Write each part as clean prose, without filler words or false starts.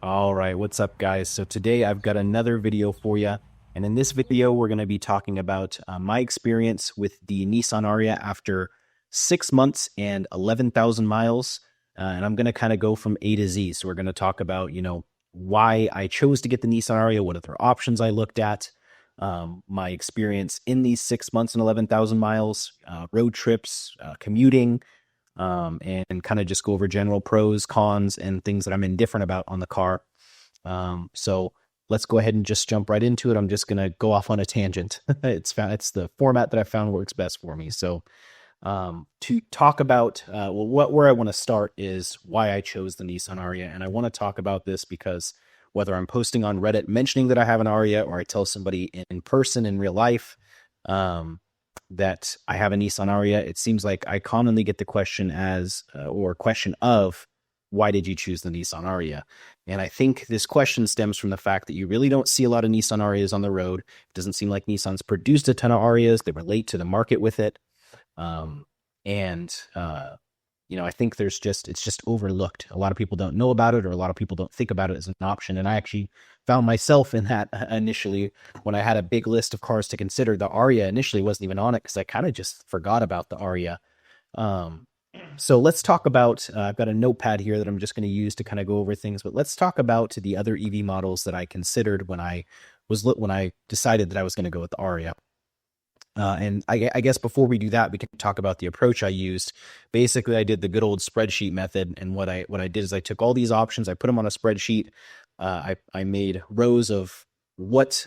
All right, what's up, guys? So today I've got another video for you. And in this video, we're going to be talking about my experience with the Nissan Ariya after 6 months and 11,000 miles. And I'm going to kind of go from A to Z. So we're going to talk about, why I chose to get the Nissan Ariya, what other options I looked at, my experience in these 6 months and 11,000 miles, road trips, commuting, and kind of just go over general pros, cons, and things that I'm indifferent about on the car. So let's go ahead and just jump right into it. I'm just gonna go off on a tangent. It's the format that I found works best for me. So to talk about where I want to start is why I chose the Nissan Ariya, and I want to talk about this because whether I'm posting on Reddit mentioning that I have an Ariya, or I tell somebody in person in real life, that I have a Nissan Ariya, it seems like I commonly get the question or question of, why did you choose the Nissan Ariya? And I think this question stems from the fact that you really don't see a lot of Nissan Ariyas on the road. It doesn't seem like Nissan's produced a ton of Ariyas. They were late to the market with it. And I think it's just overlooked. A lot of people don't know about it, or a lot of people don't think about it as an option. And I actually found myself in that initially when I had a big list of cars to consider. The Ariya initially wasn't even on it because I kind of just forgot about the Ariya. So let's talk about, I've got a notepad here that I'm just going to use to kind of go over things, but let's talk about the other EV models that I considered when I decided that I was going to go with the Ariya. And I guess before we do that, we can talk about the approach I used. Basically, I did the good old spreadsheet method. And what I did is I took all these options, I put them on a spreadsheet. I made rows of what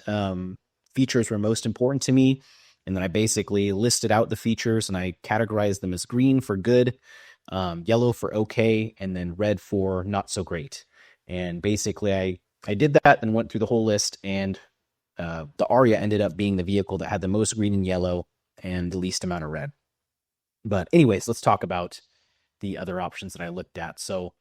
features were most important to me. And then I basically listed out the features and I categorized them as green for good, yellow for okay, and then red for not so great. And basically I did that and went through the whole list, and the Ariya ended up being the vehicle that had the most green and yellow and the least amount of red. But anyways, let's talk about the other options that I looked at. So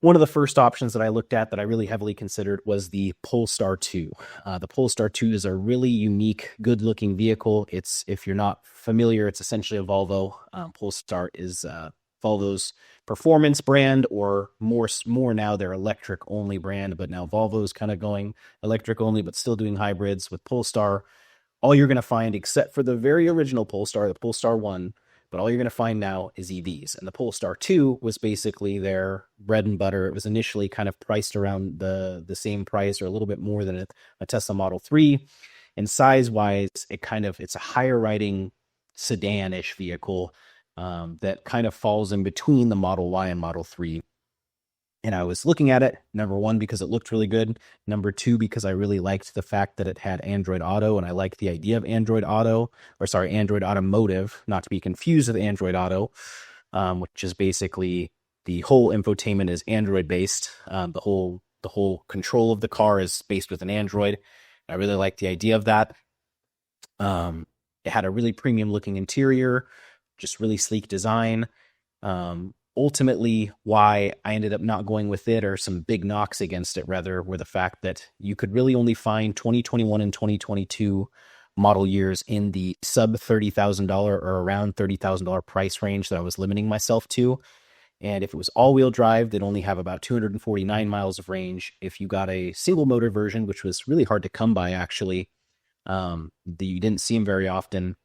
one of the first options that I looked at that I really heavily considered was the Polestar 2. The Polestar 2 is a really unique, good-looking vehicle. If you're not familiar, it's essentially a Volvo. Polestar is Volvo's performance brand, or more now their electric only brand, but now Volvo's kind of going electric only, but still doing hybrids. With Polestar, all you're going to find, except for the very original Polestar, the Polestar 1, but all you're going to find now is EVs. And the Polestar 2 was basically their bread and butter. It was initially kind of priced around the same price or a little bit more than a Tesla Model 3. And size-wise, it's a higher riding sedan-ish vehicle that kind of falls in between the Model Y and Model 3. And I was looking at it, number one, because it looked really good. Number two, because I really liked the fact that it had Android Auto, and I liked the idea of Android Automotive, not to be confused with Android Auto, which is basically the whole infotainment is Android based. The whole control of the car is based with an Android. I really liked the idea of that. It had a really premium looking interior, just really sleek design. Ultimately, why I ended up not going with it, or some big knocks against it rather, were the fact that you could really only find 2021 and 2022 model years in the sub $30,000 or around $30,000 price range that I was limiting myself to. And if it was all-wheel drive, they'd only have about 249 miles of range. If you got a single motor version, which was really hard to come by actually, you didn't see them very often.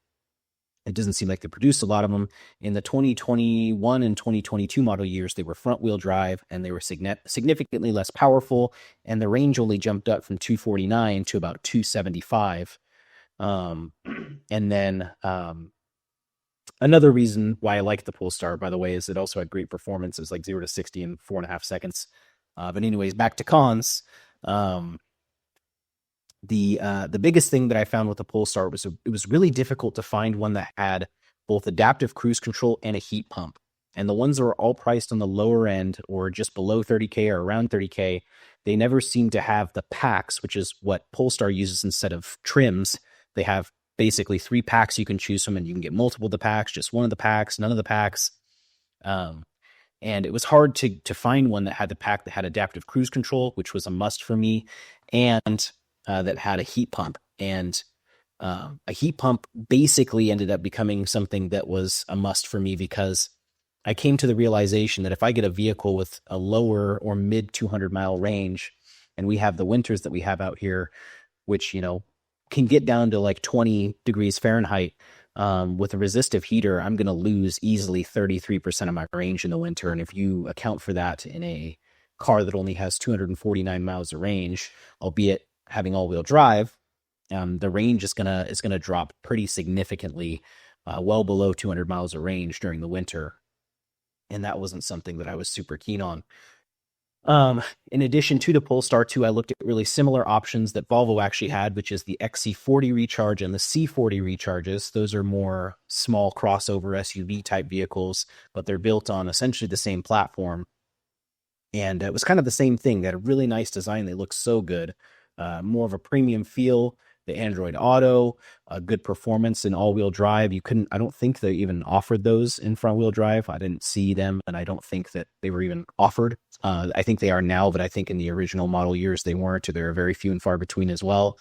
It doesn't seem like they produced a lot of them. In the 2021 and 2022 model years, they were front-wheel drive, and they were significantly less powerful, and the range only jumped up from 249 to about 275. And then another reason why I liked the Polestar, by the way, is it also had great performance. It was like 0 to 60 in 4.5 seconds. But anyways, back to cons. The biggest thing that I found with the Polestar was it was really difficult to find one that had both adaptive cruise control and a heat pump. And the ones that were all priced on the lower end, or just below 30K or around 30K, they never seemed to have the packs, which is what Polestar uses instead of trims. They have basically 3 packs you can choose from, and you can get multiple of the packs, just one of the packs, none of the packs. And it was hard to find one that had the pack that had adaptive cruise control, which was a must for me, and that had a heat pump. And a heat pump basically ended up becoming something that was a must for me, because I came to the realization that if I get a vehicle with a lower or mid 200-mile range, and we have the winters that we have out here, which, can get down to like 20 degrees Fahrenheit, with a resistive heater, I'm going to lose easily 33% of my range in the winter. And if you account for that in a car that only has 249 miles of range, albeit having all-wheel drive, the range is gonna drop pretty significantly, well below 200 miles of range during the winter. And that wasn't something that I was super keen on. In addition to the Polestar 2, I looked at really similar options that Volvo actually had, which is the XC40 Recharge and the C40 Recharges. Those are more small crossover SUV type vehicles, but they're built on essentially the same platform. And it was kind of the same thing. They had a really nice design. They look so good. More of a premium feel. The Android Auto, good performance in all-wheel drive. I don't think they even offered those in front-wheel drive. I didn't see them, and I don't think that they were even offered. I think they are now, but I think in the original model years they weren't, or they were very few and far between as well.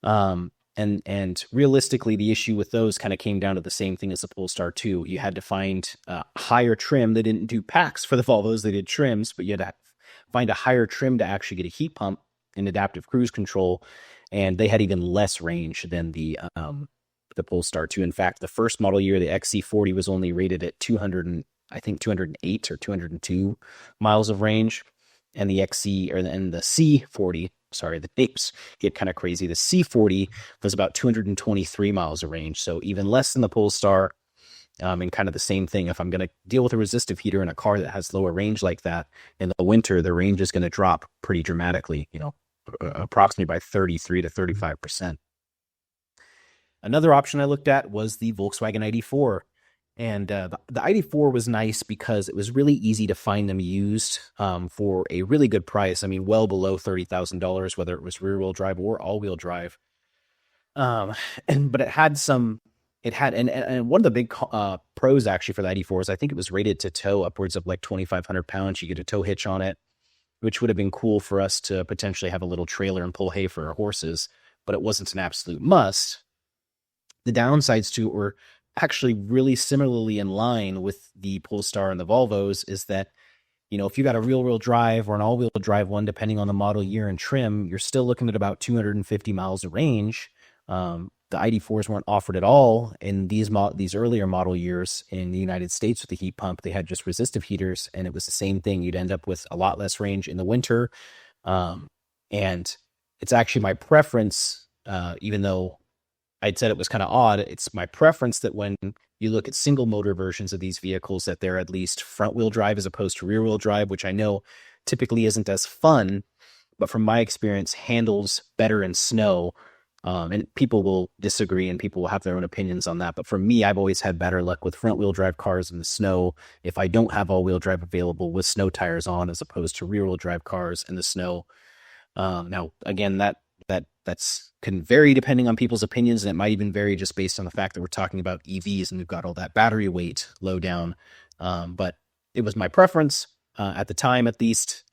And realistically, the issue with those kind of came down to the same thing as the Polestar 2. You had to find higher trim. They didn't do packs for the Volvos. They did trims, but you had to find a higher trim to actually get a heat pump and adaptive cruise control. And they had even less range than the Polestar 2. In fact, the first model year, the XC40 was only rated at 208 or 202 miles of range. And the C40, sorry, the apes get kind of crazy. The C40 was about 223 miles of range. So even less than the Polestar, and kind of the same thing. If I'm going to deal with a resistive heater in a car that has lower range like that, in the winter, the range is going to drop pretty dramatically, approximately by 33 to 35%. Another option I looked at was the Volkswagen ID.4. And the ID.4 was nice because it was really easy to find them used for a really good price. I mean, well below $30,000, whether it was rear-wheel drive or all-wheel drive. But it had and one of the big pros actually for the ID.4 is I think it was rated to tow upwards of like 2,500 pounds. You get a tow hitch on it, which would have been cool for us to potentially have a little trailer and pull hay for our horses, but it wasn't an absolute must. The downsides to it were actually really similarly in line with the Polestar and the Volvos, is that, if you got a rear-wheel drive or an all-wheel drive one, depending on the model year and trim, you're still looking at about 250 miles of range. The ID.4s weren't offered at all in these earlier model years in the United States with the heat pump. They had just resistive heaters, and it was the same thing. You'd end up with a lot less range in the winter. And it's actually my preference, even though I'd said it was kind of odd, it's my preference that when you look at single motor versions of these vehicles, that they're at least front wheel drive as opposed to rear wheel drive, which I know typically isn't as fun, but from my experience handles better in snow. And people will disagree and people will have their own opinions on that. But for me, I've always had better luck with front wheel drive cars in the snow if I don't have all wheel drive available with snow tires on, as opposed to rear wheel drive cars in the snow. Now, again, that's can vary depending on people's opinions, and it might even vary just based on the fact that we're talking about EVs and we've got all that battery weight low down. But it was my preference at the time, at least,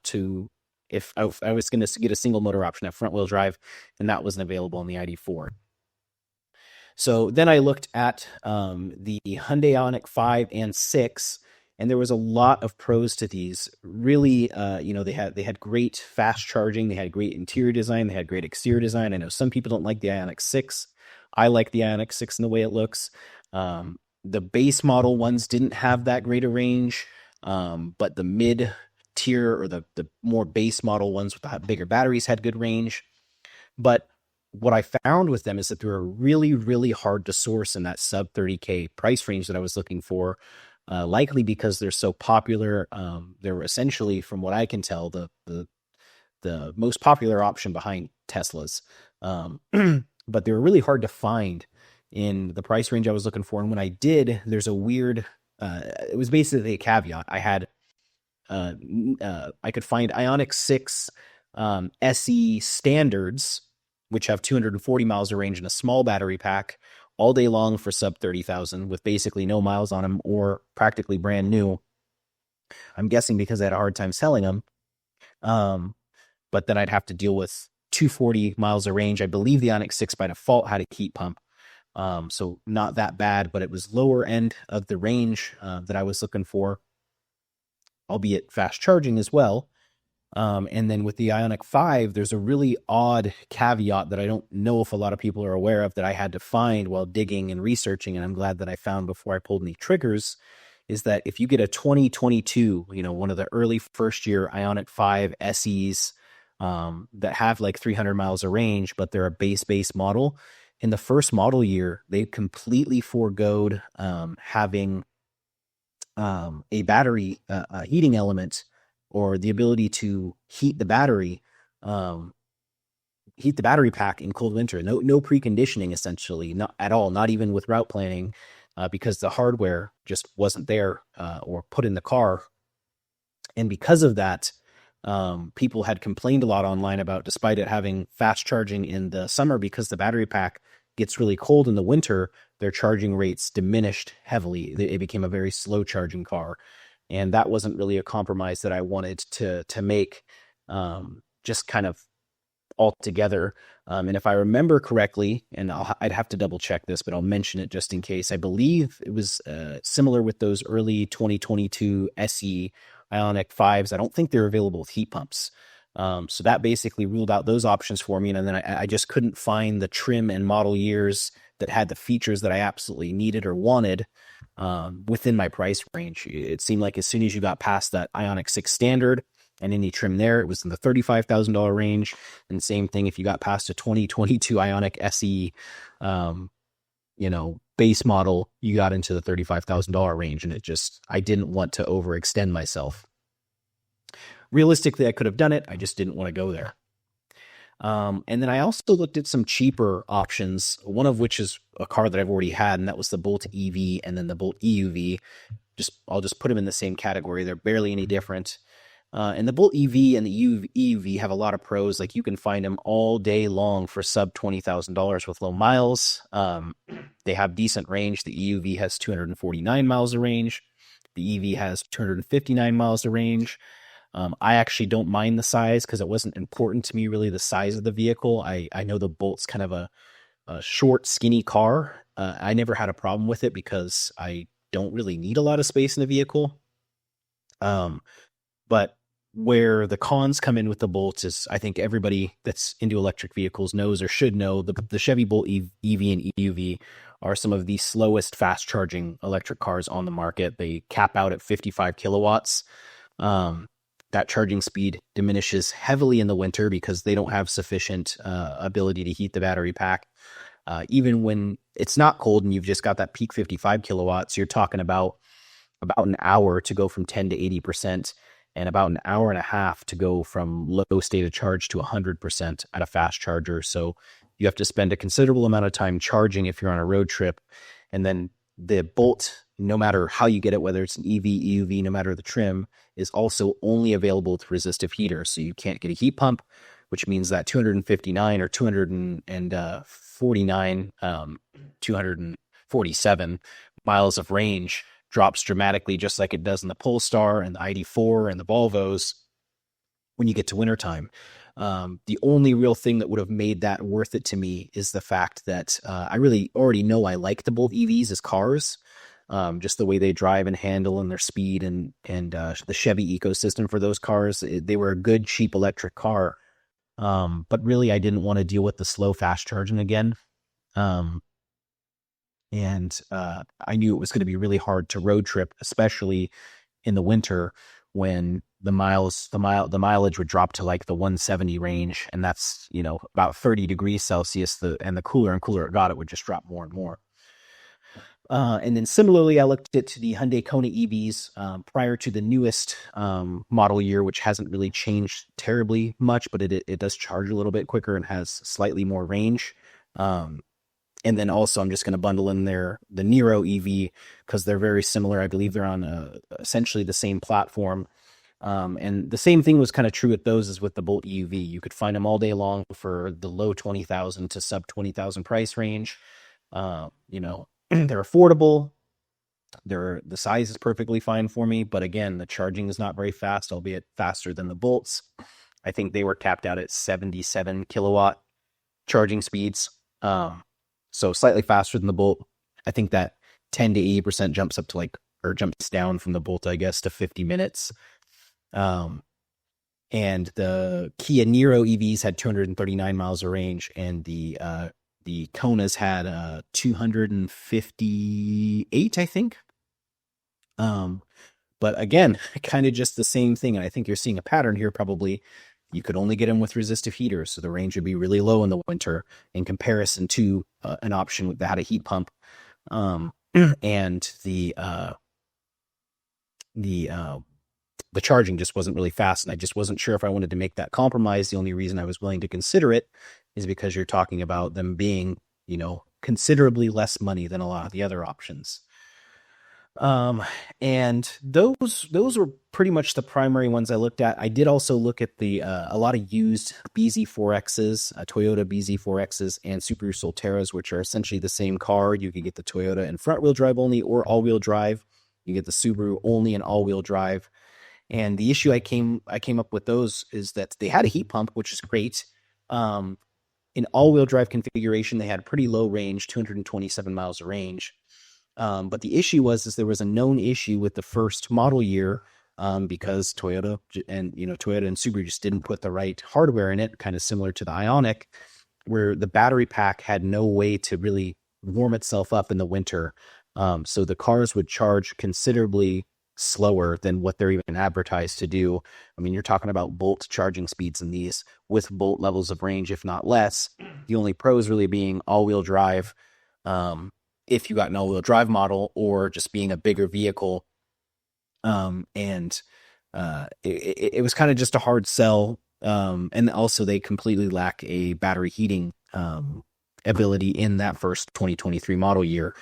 to if I was going to get a single motor option at front wheel drive, and that wasn't available in the ID.4. So then I looked at the Hyundai Ioniq 5 and 6, and there was a lot of pros to these. Really, they had great fast charging, they had great interior design, they had great exterior design. I know some people don't like the Ioniq 6. I like the Ioniq 6 in the way it looks. The base model ones didn't have that great a range, but the mid tier or the more base model ones with the bigger batteries had good range. But what I found with them is that they were really, really hard to source in that sub 30K price range that I was looking for. Likely because they're so popular. They're essentially, from what I can tell, the most popular option behind Teslas. But they were really hard to find in the price range I was looking for. And when I did, there's a weird, it was basically a caveat. I could find Ioniq 6 SE standards, which have 240 miles of range and a small battery pack, all day long for sub 30,000 with basically no miles on them or practically brand new. I'm guessing because I had a hard time selling them. But then I'd have to deal with 240 miles of range. I believe the Ioniq 6 by default had a heat pump. So not that bad, but it was lower end of the range that I was looking for, albeit fast charging as well. And then with the Ioniq 5, there's a really odd caveat that I don't know if a lot of people are aware of, that I had to find while digging and researching, and I'm glad that I found before I pulled any triggers, is that if you get a 2022, one of the early first year Ioniq 5 SEs that have like 300 miles of range, but they're a base model, in the first model year, they completely foregoed having a battery heating element, or the ability to heat the battery pack in cold winter. No preconditioning, essentially, not at all, not even with route planning, because the hardware just wasn't there or put in the car. And because of that, people had complained a lot online about, despite it having fast charging in the summer, because the battery pack gets really cold in the winter, their charging rates diminished heavily. It became a very slow charging car. And that wasn't really a compromise that I wanted to make, just kind of altogether. And if I remember correctly, and I'd have to double check this, but I'll mention it just in case, I believe it was similar with those early 2022 SE Ioniq 5s. I don't think they're available with heat pumps. So that basically ruled out those options for me. And then I just couldn't find the trim and model years that had the features that I absolutely needed or wanted within my price range. It seemed like as soon as you got past that Ioniq 6 standard and any trim there, it was in the $35,000 range. And same thing if you got past a 2022 Ioniq SE, base model, you got into the $35,000 range. And I didn't want to overextend myself. Realistically, I could have done it. I just didn't want to go there. And then I also looked at some cheaper options, one of which is a car that I've already had, and that was the Bolt EV and then the Bolt EUV. I'll just put them in the same category. They're barely any different. And the Bolt EV and the EUV have a lot of pros. Like, you can find them all day long for sub $20,000 with low miles. They have decent range. The EUV has 249 miles of range. The EV has 259 miles of range. I actually don't mind the size because it wasn't important to me, really, the size of the vehicle. I know the Bolt's kind of a short, skinny car. I never had a problem with it because I don't really need a lot of space in the vehicle. But where the cons come in with the Bolts is, I think everybody that's into electric vehicles knows or should know, the Chevy Bolt EV and EUV are some of the slowest fast charging electric cars on the market. They cap out at 55 kilowatts. That charging speed diminishes heavily in the winter because they don't have sufficient ability to heat the battery pack. Even when it's not cold and you've just got that peak 55 kilowatts, you're talking about an hour to go from 10 to 80%, and about an hour and a half to go from low state of charge to 100% at a fast charger. So you have to spend a considerable amount of time charging if you're on a road trip. And then the Bolt, no matter how you get it, whether it's an EV, EUV, no matter the trim, is also only available with resistive heater. So you can't get a heat pump, which means that 259 or 249, 247 miles of range drops dramatically, just like it does in the Polestar and the ID4 and the Volvos when you get to wintertime. The only real thing that would have made that worth it to me is the fact that I really already know I like the Bolt EVs as cars. Just the way they drive and handle and their speed and the Chevy ecosystem for those cars. They were a good, cheap electric car. But really, I didn't want to deal with the slow fast charging again. And I knew it was going to be really hard to road trip, especially in the winter when the mileage would drop to like the 170 range. And that's, about 30 degrees Celsius. And the cooler and cooler it got, it would just drop more and more. And then similarly, I looked at the Hyundai Kona EVs prior to the newest model year, which hasn't really changed terribly much, but it does charge a little bit quicker and has slightly more range. And then also, I'm just going to bundle in there the Niro EV because they're very similar. I believe they're on essentially the same platform. And the same thing was kind of true with those as with the Bolt EUV. You could find them all day long for the low 20,000 to sub 20,000 price range. They're affordable. The size is perfectly fine for me. But again, the charging is not very fast, albeit faster than the Bolts. I think they were capped out at 77 kilowatt charging speeds. So slightly faster than the Bolt. I think that 10 to 80% jumps up to like, or jumps down from the Bolt, I guess, to 50 minutes. And the Kia Niro EVs had 239 miles of range, and the Konas had 258, I think. But again, kind of just the same thing. And I think you're seeing a pattern here. Probably you could only get them with resistive heaters, so the range would be really low in the winter in comparison to an option that had a heat pump. And the charging just wasn't really fast, and I just wasn't sure if I wanted to make that compromise. The only reason I was willing to consider it is because you're talking about them being, considerably less money than a lot of the other options. And those were pretty much the primary ones I looked at. I did also look at a lot of used BZ4Xs, Toyota BZ4Xs, and Subaru Solterras, which are essentially the same car. You could get the Toyota in front wheel drive only or all wheel drive. You get the Subaru only in all wheel drive. And the issue I came up with those is that they had a heat pump, which is great. In all-wheel drive configuration, they had pretty low range, 227 miles of range. But the issue was there was a known issue with the first model year because Toyota and Subaru just didn't put the right hardware in it, kind of similar to the Ioniq, where the battery pack had no way to really warm itself up in the winter. So the cars would charge considerably slower than what they're even advertised to do. I mean, you're talking about Bolt charging speeds in these with Bolt levels of range, if not less. The only pros really being all-wheel drive, if you got an all-wheel drive model, or just being a bigger vehicle. It was kind of just a hard sell. And also they completely lack a battery heating ability in that first 2023 model year.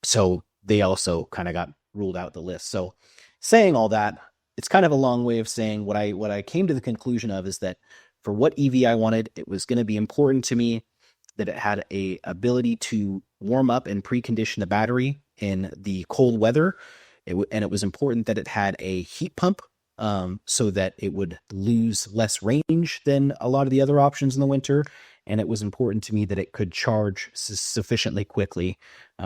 So they also kind of got ruled out the list. So saying all that, it's kind of a long way of saying what I came to the conclusion of is that for what EV I wanted, it was going to be important to me that it had a ability to warm up and precondition the battery in the cold weather. And it was important that it had a heat pump so that it would lose less range than a lot of the other options in the winter. And it was important to me that it could charge sufficiently quickly,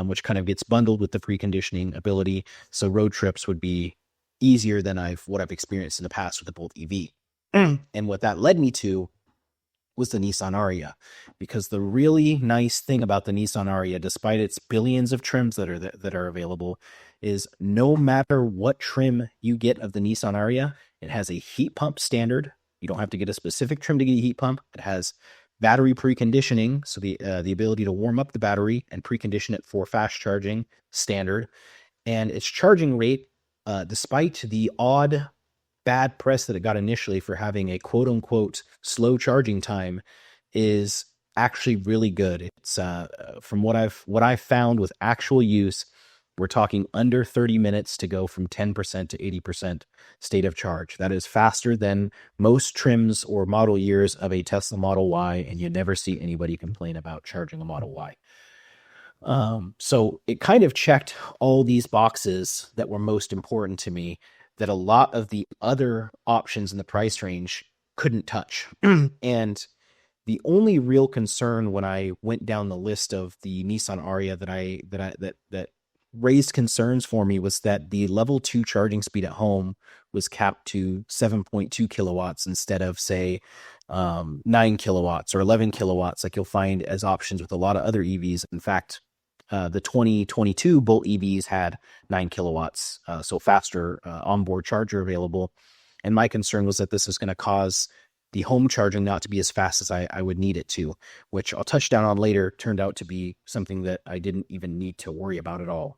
which kind of gets bundled with the preconditioning ability. So road trips would be easier than what I've experienced in the past with the Bolt EV. And what that led me to was the Nissan Ariya, because the really nice thing about the Nissan Ariya, despite its billions of trims that are available, is no matter what trim you get of the Nissan Ariya, it has a heat pump standard. You don't have to get a specific trim to get a heat pump. It has battery preconditioning, so the ability to warm up the battery and precondition it for fast charging standard. And its charging rate, despite the odd bad press that it got initially for having a quote unquote slow charging time, is actually really good. It's from what I've found with actual use, we're talking under 30 minutes to go from 10% to 80% state of charge. That is faster than most trims or model years of a Tesla Model Y, and you never see anybody complain about charging a Model Y. So it kind of checked all these boxes that were most important to me that a lot of the other options in the price range couldn't touch. And the only real concern when I went down the list of the Nissan Ariya that raised concerns for me was that the level 2 charging speed at home was capped to 7.2 kilowatts instead of, say, 9 kilowatts or 11 kilowatts like you'll find as options with a lot of other EVs. In fact, the 2022 Bolt EVs had 9 kilowatts, so faster onboard charger available. And my concern was that this is going to cause the home charging not to be as fast as I would need it to, which I'll touch down on later, turned out to be something that I didn't even need to worry about at all.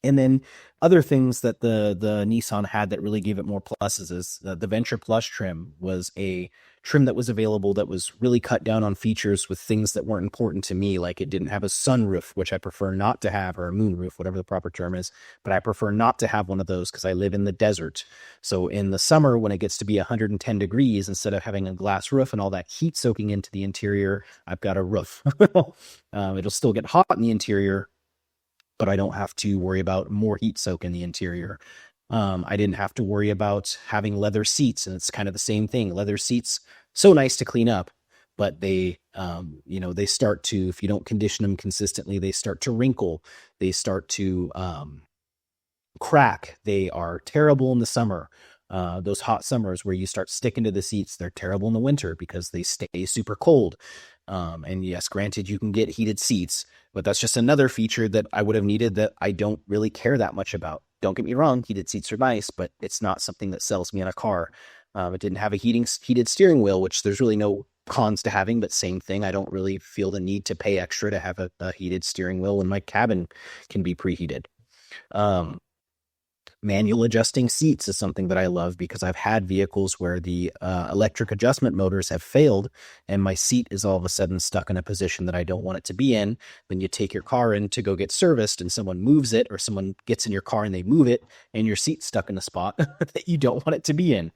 And then other things that the Nissan had that really gave it more pluses is the Venture Plus trim was a trim that was available that was really cut down on features with things that weren't important to me. Like it didn't have a sunroof, which I prefer not to have, or a moonroof, whatever the proper term is. But I prefer not to have one of those because I live in the desert. So in the summer, when it gets to be 110 degrees, instead of having a glass roof and all that heat soaking into the interior, I've got a roof. It'll still get hot in the interior, but I don't have to worry about more heat soak in the interior. I didn't have to worry about having leather seats, and it's kind of the same thing. Leather seats, so nice to clean up, but they, they start to, if you don't condition them consistently, they start to wrinkle, they start to crack. They are terrible in the summer. Those hot summers where you start sticking to the seats, they're terrible in the winter because they stay super cold. And yes, granted, you can get heated seats, but that's just another feature that I would have needed that I don't really care that much about. Don't get me wrong, heated seats are nice, but it's not something that sells me in a car. It didn't have a heated steering wheel, which there's really no cons to having, but same thing. I don't really feel the need to pay extra to have a heated steering wheel when my cabin can be preheated. Manual adjusting seats is something that I love because I've had vehicles where the electric adjustment motors have failed and my seat is all of a sudden stuck in a position that I don't want it to be in. Then you take your car in to go get serviced and someone moves it, or someone gets in your car and they move it and your seat's stuck in a spot that you don't want it to be in.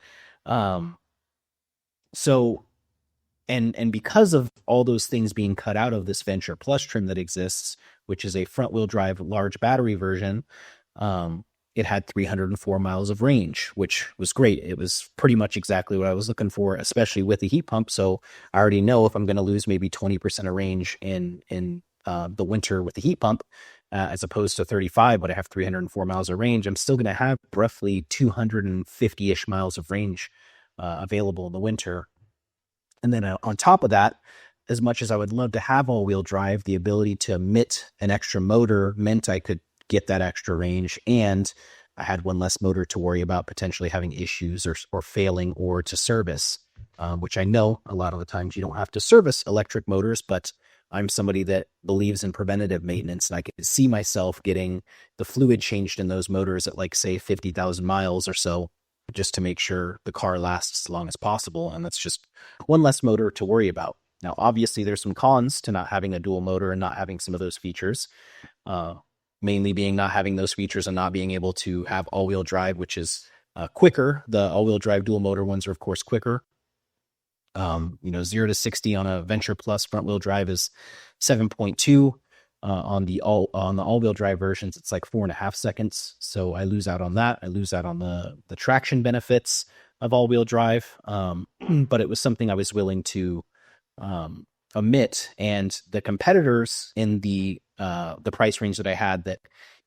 And because of all those things being cut out of this Venture Plus trim that exists, which is a front wheel drive large battery version, it had 304 miles of range, which was great. It was pretty much exactly what I was looking for, especially with the heat pump. So I already know if I'm going to lose maybe 20% of range in the winter with the heat pump, as opposed to 35, but I have 304 miles of range, I'm still going to have roughly 250-ish miles of range available in the winter. And then on top of that, as much as I would love to have all-wheel drive, the ability to emit an extra motor meant I could get that extra range, and I had one less motor to worry about potentially having issues or failing or to service, which I know a lot of the times you don't have to service electric motors, but I'm somebody that believes in preventative maintenance, and I can see myself getting the fluid changed in those motors at, like, say 50,000 miles or so, just to make sure the car lasts as long as possible. And that's just one less motor to worry about. Now, obviously there's some cons to not having a dual motor and not having some of those features, mainly being not having those features and not being able to have all-wheel drive, which is quicker. The all-wheel drive dual motor ones are, of course, quicker. 0 to 60 on a Venture Plus front wheel drive is 7.2. On the all-wheel drive versions, it's like 4.5 seconds. So I lose out on that. I lose out on the traction benefits of all-wheel drive. But it was something I was willing to omit, and the competitors in the price range that I had that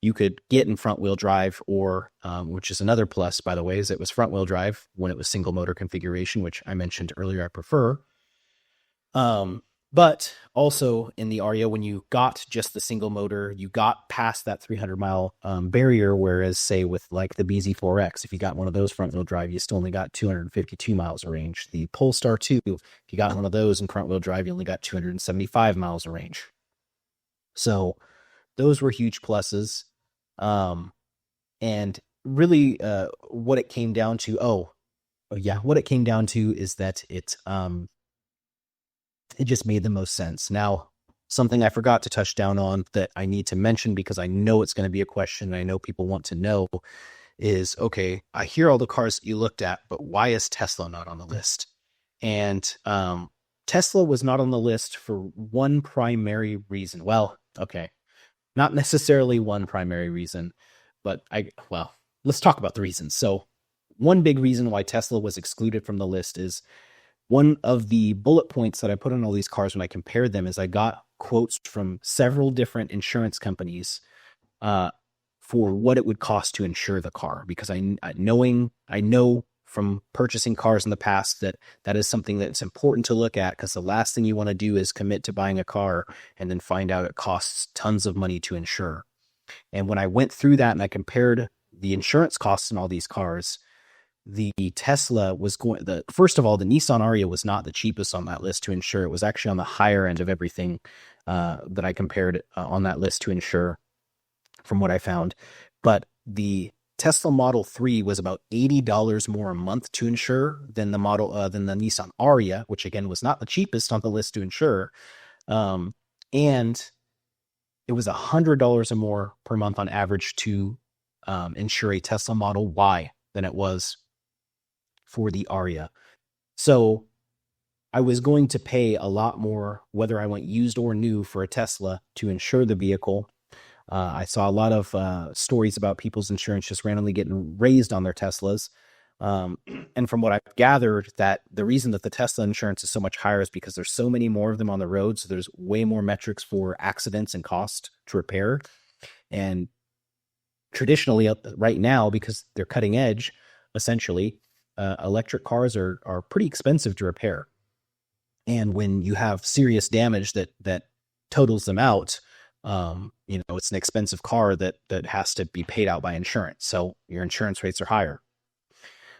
you could get in front wheel drive, or which is another plus, by the way, is it was front wheel drive when it was single motor configuration, which I mentioned earlier I prefer. But also in the Ariya, when you got just the single motor, you got past that 300-mile barrier, whereas, say, with like the BZ4X, if you got one of those front-wheel drive, you still only got 252 miles of range. The Polestar 2, if you got one of those in front-wheel drive, you only got 275 miles of range. So those were huge pluses. And really what it came down to, what it came down to is that it just made the most sense. Now, something I forgot to touch down on that I need to mention, because I know it's going to be a question and I know people want to know, is, okay, I hear all the cars that you looked at, but why is Tesla not on the list? And Tesla was not on the list for one primary reason. Well, okay, not necessarily one primary reason, but let's talk about the reasons. So one big reason why Tesla was excluded from the list is, one of the bullet points that I put on all these cars when I compared them is I got quotes from several different insurance companies for what it would cost to insure the car, because I know from purchasing cars in the past that is something that's important to look at, because the last thing you want to do is commit to buying a car and then find out it costs tons of money to insure. And when I went through that and I compared the insurance costs in all these cars, the Tesla was first of all, the Nissan Ariya was not the cheapest on that list to insure. It was actually on the higher end of everything that I compared on that list to insure, from what I found. But the Tesla Model 3 was about $80 more a month to insure than the Nissan Ariya, which again was not the cheapest on the list to insure. And it was $100 or more per month on average to insure a Tesla Model Y than it was for the Ariya. So I was going to pay a lot more, whether I went used or new, for a Tesla to insure the vehicle. I saw a lot of stories about people's insurance just randomly getting raised on their Teslas. Um, and from what I've gathered, that the reason that the Tesla insurance is so much higher is because there's so many more of them on the road. So there's way more metrics for accidents and cost to repair. And traditionally, right now, because they're cutting edge, essentially, electric cars are pretty expensive to repair. And when you have serious damage that totals them out, it's an expensive car that has to be paid out by insurance. So your insurance rates are higher.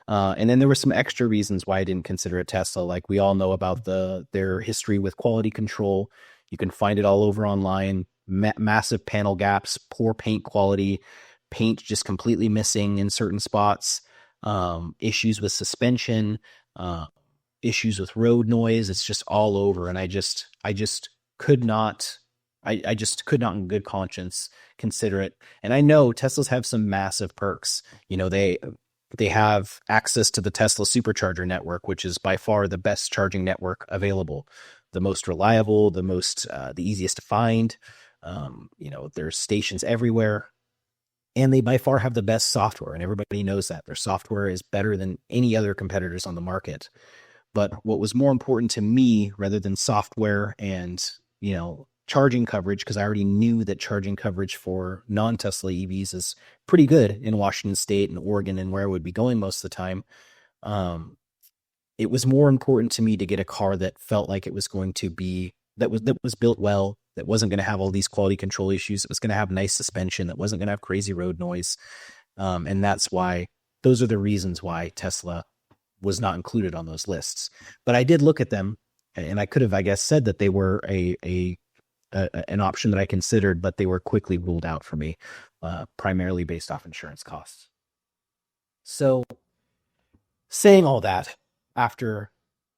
And then there were some extra reasons why I didn't consider a Tesla. Like we all know about their history with quality control. You can find it all over online. Massive panel gaps, poor paint quality, paint just completely missing in certain spots, issues with suspension, issues with road noise. It's just all over. And I just could not, I just could not in good conscience consider it. And I know Teslas have some massive perks. They have access to the Tesla Supercharger network, which is by far the best charging network available, the most reliable, the easiest to find. There's stations everywhere, and they by far have the best software, and everybody knows that their software is better than any other competitors on the market. But what was more important to me, rather than software and, charging coverage, because I already knew that charging coverage for non-Tesla EVs is pretty good in Washington State and Oregon and where I would be going most of the time. It was more important to me to get a car that felt like it was going to be, that was built well, that wasn't going to have all these quality control issues. It was going to have nice suspension, that wasn't going to have crazy road noise. And those are the reasons why Tesla was not included on those lists. But I did look at them, and I could have, I guess, said that they were an option that I considered, but they were quickly ruled out for me, primarily based off insurance costs. So, saying all that, after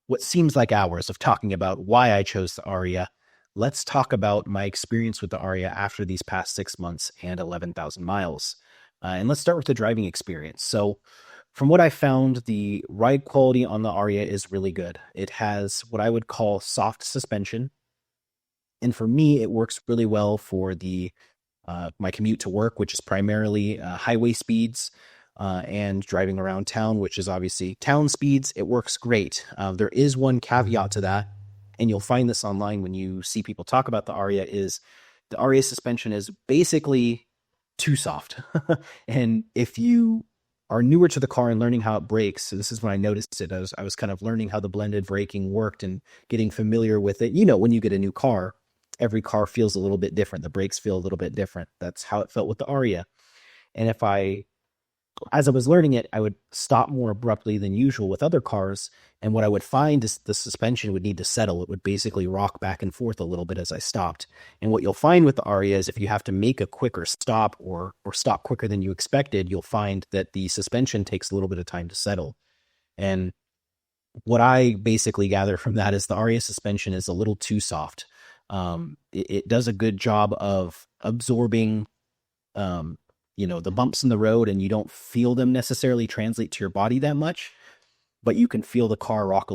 what seems like hours of talking about why I chose the Ariya, let's talk about my experience with the Ariya after these past 6 months and 11,000 miles. And let's start with the driving experience. So, from what I found, the ride quality on the Ariya is really good. It has what I would call soft suspension. And for me, it works really well for my commute to work, which is primarily highway speeds and driving around town, which is obviously town speeds. It works great. There is one caveat to that, and you'll find this online when you see people talk about the Ariya, is the Ariya suspension is basically too soft. And if you are newer to the car and learning how it brakes, so this is when I noticed it. I was kind of learning how the blended braking worked and getting familiar with it. When you get a new car, every car feels a little bit different. The brakes feel a little bit different. That's how it felt with the Ariya. And as I was learning it, I would stop more abruptly than usual with other cars. And what I would find is the suspension would need to settle. It would basically rock back and forth a little bit as I stopped. And what you'll find with the Ariya is if you have to make a quicker stop or stop quicker than you expected, you'll find that the suspension takes a little bit of time to settle. And what I basically gather from that is the Ariya suspension is a little too soft. It does a good job of absorbing, the bumps in the road, and you don't feel them necessarily translate to your body that much, but you can feel the car rock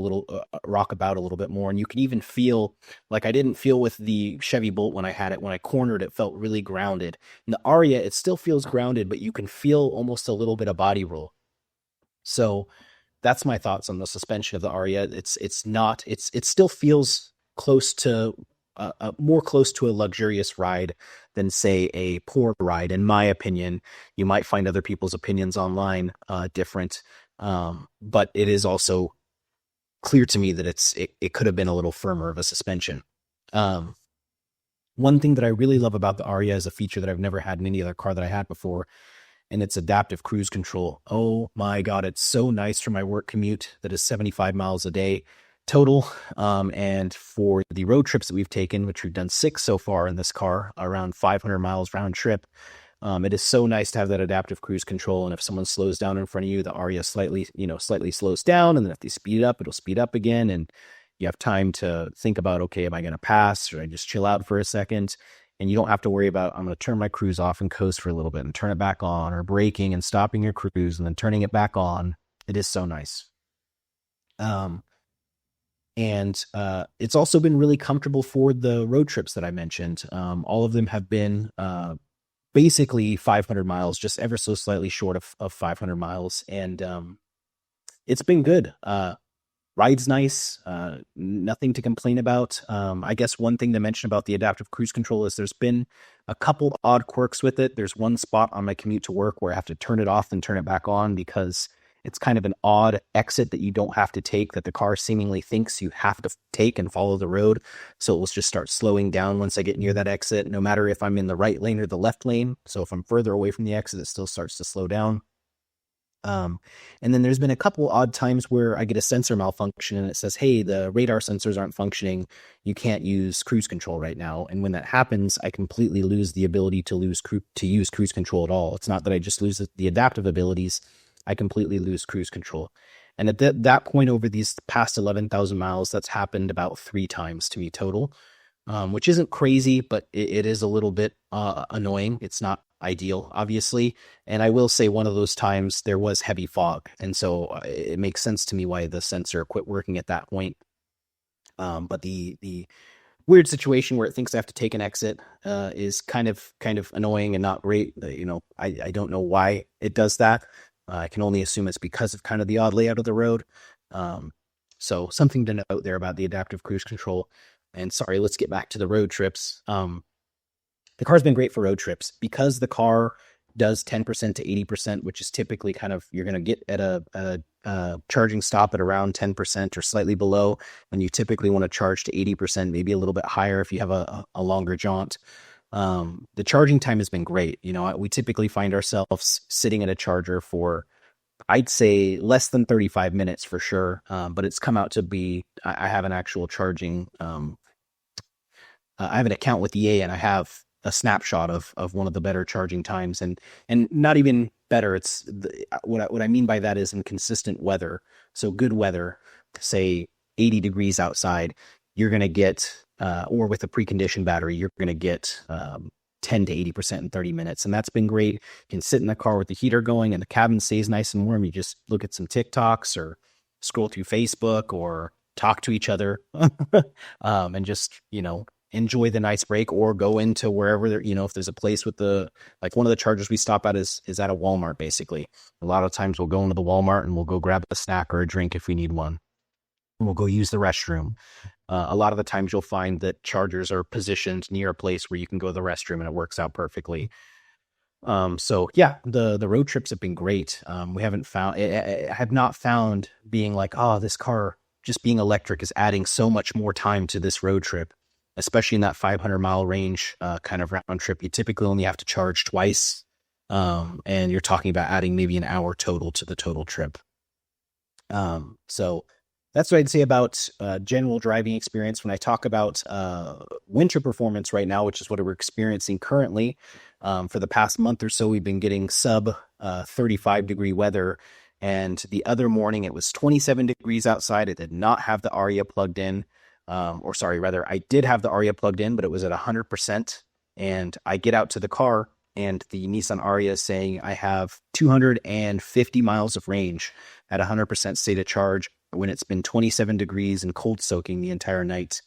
about a little bit more. And you can even feel, like I didn't feel with the Chevy Bolt when I had it, when I cornered, it felt really grounded. In the Ariya, it still feels grounded, but you can feel almost a little bit of body roll. So that's my thoughts on the suspension of the Ariya. It still feels close to, more close to a luxurious ride than, say, a poor ride, in my opinion. You might find other people's opinions online different, but it is also clear to me that it could have been a little firmer of a suspension. One thing that I really love about the Ariya is a feature that I've never had in any other car that I had before, and it's adaptive cruise control. Oh my God, it's so nice for my work commute that is 75 miles a day total. And for the road trips that we've taken, which we've done 6 so far in this car, around 500 miles round trip, it is so nice to have that adaptive cruise control. And if someone slows down in front of you, the Ariya slightly slows down. And then if they speed it up, it'll speed up again. And you have time to think about, okay, am I going to pass? Or I just chill out for a second? And you don't have to worry about, I'm going to turn my cruise off and coast for a little bit and turn it back on, or braking and stopping your cruise and then turning it back on. It is so nice. And it's also been really comfortable for the road trips that I mentioned. All of them have been basically 500 miles, just ever so slightly short of 500 miles. And it's been good. Ride's nice. Nothing to complain about. I guess one thing to mention about the adaptive cruise control is there's been a couple odd quirks with it. There's one spot on my commute to work where I have to turn it off and turn it back on because it's kind of an odd exit that you don't have to take, that the car seemingly thinks you have to take and follow the road. So it will just start slowing down once I get near that exit, no matter if I'm in the right lane or the left lane. So if I'm further away from the exit, it still starts to slow down. And then there's been a couple odd times where I get a sensor malfunction and it says, hey, the radar sensors aren't functioning. You can't use cruise control right now. And when that happens, I completely lose the ability to use cruise control at all. It's not that I just lose the adaptive abilities. I completely lose cruise control. And at that point over these past 11,000 miles, that's happened about 3 times to me total, which isn't crazy, but it is a little bit annoying. It's not ideal, obviously. And I will say one of those times there was heavy fog. And so it makes sense to me why the sensor quit working at that point. But the weird situation where it thinks I have to take an exit is kind of annoying and not great. I don't know why it does that. I can only assume it's because of kind of the odd layout of the road. So something to note there about the adaptive cruise control. And sorry, let's get back to the road trips. The car's been great for road trips because the car does 10% to 80%, which is typically kind of, you're going to get at a charging stop at around 10% or slightly below, when you typically want to charge to 80%, maybe a little bit higher if you have a longer jaunt. The charging time has been great. We typically find ourselves sitting at a charger for, I'd say, less than 35 minutes for sure. But it's come out to be, I have an actual charging, I have an account with EA and I have a snapshot of one of the better charging times, and not even better. It's what I mean by that is in consistent weather. So good weather, say 80 degrees outside, you're going to get, or with a preconditioned battery, you're going to get 10 to 80% in 30 minutes. And that's been great. You can sit in the car with the heater going and the cabin stays nice and warm. You just look at some TikToks or scroll through Facebook or talk to each other and just, enjoy the nice break, or go into wherever there, if there's a place with like one of the chargers we stop at is at a Walmart, basically. A lot of times we'll go into the Walmart and we'll go grab a snack or a drink if we need one. We'll go use the restroom. A lot of the times you'll find that chargers are positioned near a place where you can go to the restroom and it works out perfectly. So yeah, the road trips have been great. We haven't found, I have not found being like, oh, this car just being electric is adding so much more time to this road trip, especially in that 500-mile range kind of round trip. You typically only have to charge twice, and you're talking about adding maybe an hour total to the total trip. So that's what I'd say about general driving experience. When I talk about winter performance right now, which is what we're experiencing currently, for the past month or so, we've been getting sub 35-degree weather. And the other morning, it was 27 degrees outside. It did not have the Ariya plugged in. I did have the Ariya plugged in, but it was at 100%. And I get out to the car and the Nissan Ariya is saying I have 250 miles of range at 100% state of charge when it's been 27 degrees and cold soaking the entire night.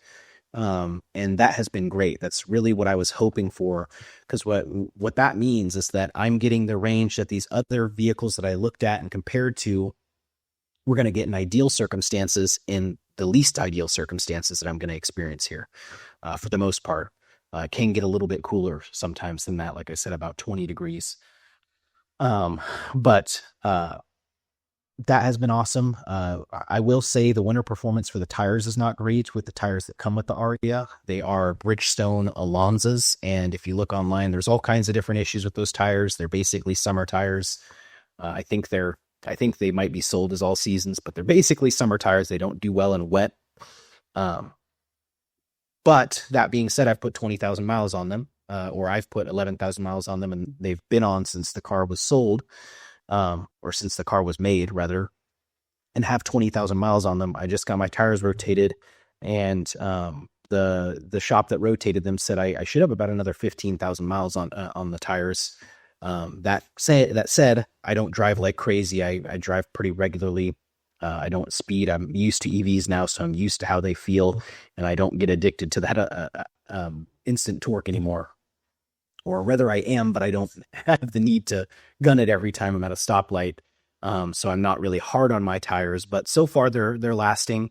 And that has been great. That's really what I was hoping for, because what that means is that I'm getting the range that these other vehicles that I looked at and compared to, we're going to get in ideal circumstances in the least ideal circumstances that I'm going to experience here. For the most part, can get a little bit cooler sometimes than that. Like I said, about 20 degrees. But that has been awesome. I will say the winter performance for the tires is not great with the tires that come with the Ariya. They are Bridgestone Alonzas. And if you look online, there's all kinds of different issues with those tires. They're basically summer tires. I think they might be sold as all seasons, but they're basically summer tires. They don't do well in wet. But that being said, I've put 20,000 miles on them, or I've put 11,000 miles on them, and they've been on since the car was sold, or since the car was made, rather, and have 20,000 miles on them. I just got my tires rotated, and the shop that rotated them said I should have about another 15,000 miles on the tires. That said, I don't drive like crazy. I drive pretty regularly. I don't speed. I'm used to EVs now, so I'm used to how they feel, and I don't get addicted to that instant torque anymore. Or rather, I am, but I don't have the need to gun it every time I'm at a stoplight. So I'm not really hard on my tires, but so far they're lasting.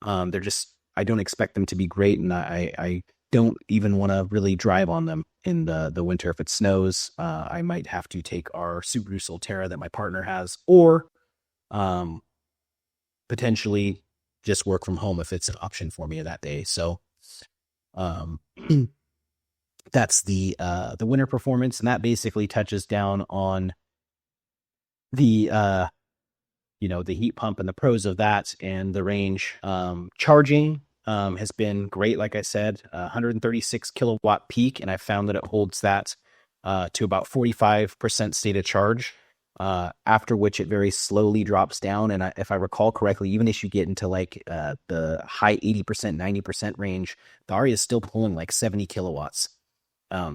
They're just, I don't expect them to be great, and I don't even want to really drive on them in the winter. If it snows, I might have to take our Subaru Solterra that my partner has, or um, potentially just work from home if it's an option for me that day. So um, that's the winter performance, and that basically touches down on the the heat pump and the pros of that and the range. Charging has been great. Like I said, 136 kilowatt peak, and I found that it holds that to about 45% state of charge, after which it very slowly drops down. And if I recall correctly, even as you get into like the high 80%, 90% range, the Ariya is still pulling like 70 kilowatts.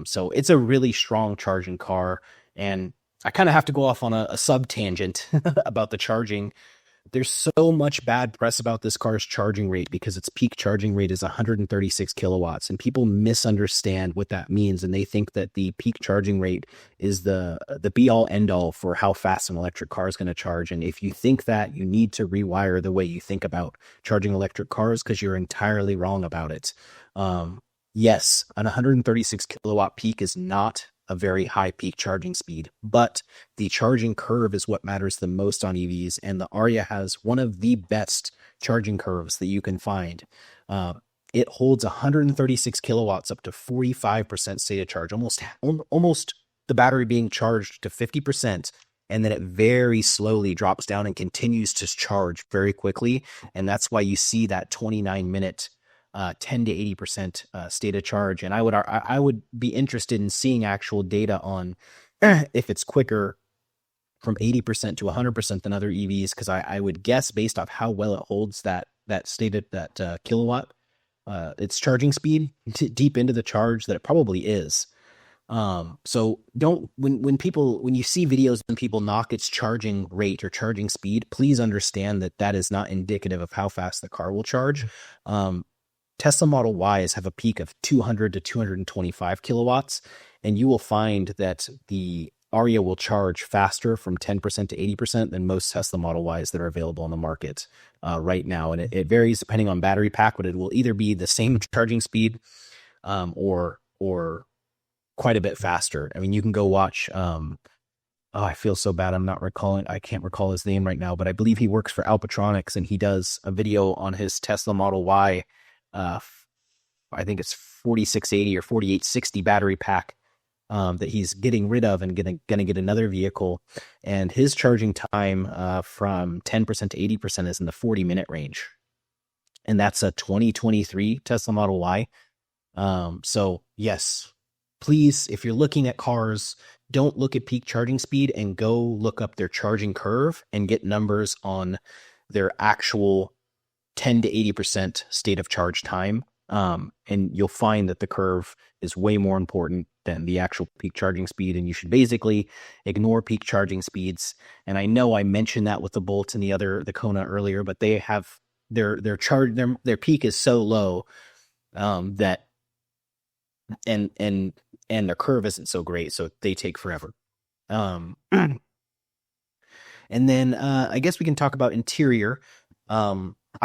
So it's a really strong charging car. And I kind of have to go off on a sub tangent about the charging. There's so much bad press about this car's charging rate because its peak charging rate is 136 kilowatts, and people misunderstand what that means, and they think that the peak charging rate is the be all end all for how fast an electric car is going to charge. And if you think that, you need to rewire the way you think about charging electric cars, because you're entirely wrong about it. Yes, an 136 kilowatt peak is not a very high peak charging speed, but the charging curve is what matters the most on EVs, and the Ariya has one of the best charging curves that you can find. It holds 136 kilowatts up to 45% state of charge, almost the battery being charged to 50%, and then it very slowly drops down and continues to charge very quickly, and that's why you see that 29-minute 10 to 80% state of charge. And I would be interested in seeing actual data on if it's quicker from 80% to 100% than other EVs, because I would guess, based off how well it holds that kilowatt, its charging speed deep into the charge, that it probably is. So don't, when you see videos and people knock its charging rate or charging speed, please understand that that is not indicative of how fast the car will charge. Tesla Model Ys have a peak of 200 to 225 kilowatts, and you will find that the Ariya will charge faster from 10% to 80% than most Tesla Model Ys that are available on the market right now. And it varies depending on battery pack, but it will either be the same charging speed or quite a bit faster. I mean, you can go watch, I feel so bad. I can't recall his name right now, but I believe he works for Alpatronics, and he does a video on his Tesla Model Y. I think it's 4680 or 4860 battery pack that he's getting rid of and gonna get another vehicle. And his charging time from 10% to 80% is in the 40-minute range. And that's a 2023 Tesla Model Y. So yes, please, if you're looking at cars, don't look at peak charging speed, and go look up their charging curve and get numbers on their actual 10 to 80% state of charge time. And you'll find that the curve is way more important than the actual peak charging speed. And you should basically ignore peak charging speeds. And I know I mentioned that with the Bolt and the Kona earlier, but they have their peak is so low that and their curve isn't so great, so they take forever. And then I guess we can talk about interior.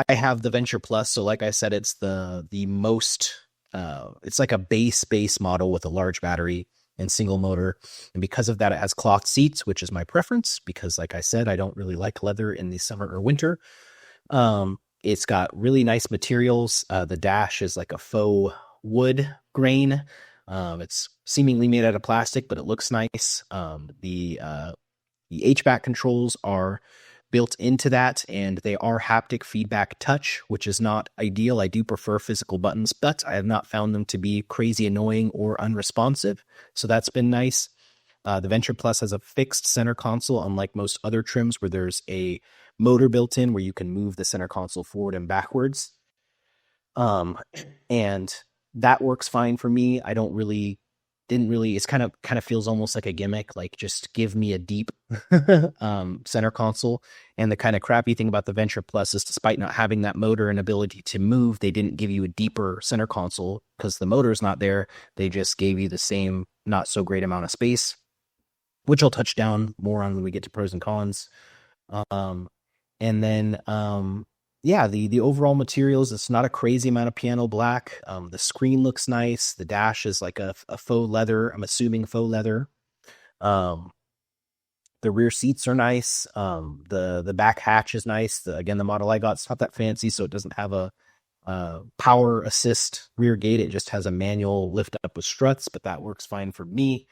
I have the Venture Plus, so like I said, it's the most, it's like a base model with a large battery and single motor. And because of that, it has cloth seats, which is my preference, because like I said, I don't really like leather in the summer or winter. It's got really nice materials. The dash is like a faux wood grain. It's seemingly made out of plastic, but it looks nice. The HVAC controls are built into that, and they are haptic feedback touch, which is not ideal. I do prefer physical buttons, but I have not found them to be crazy annoying or unresponsive, so that's been nice. The Venture Plus has a fixed center console, unlike most other trims where there's a motor built in where you can move the center console forward and backwards. And that works fine for me. I it's kind of feels almost like a gimmick, like just give me a deep center console. And the kind of crappy thing about the Venture Plus is, despite not having that motor and ability to move, they didn't give you a deeper center console because the motor's not there. They just gave you the same not so great amount of space, which I'll touch down more on when we get to pros and cons. Um, and then, yeah, the overall materials, it's not a crazy amount of piano black. The screen looks nice. The dash is like a faux leather. I'm assuming faux leather. Um, the rear seats are nice. The back hatch is nice. Again, the model I got, it's not that fancy, so it doesn't have a power assist rear gate. It just has a manual lift up with struts, but that works fine for me.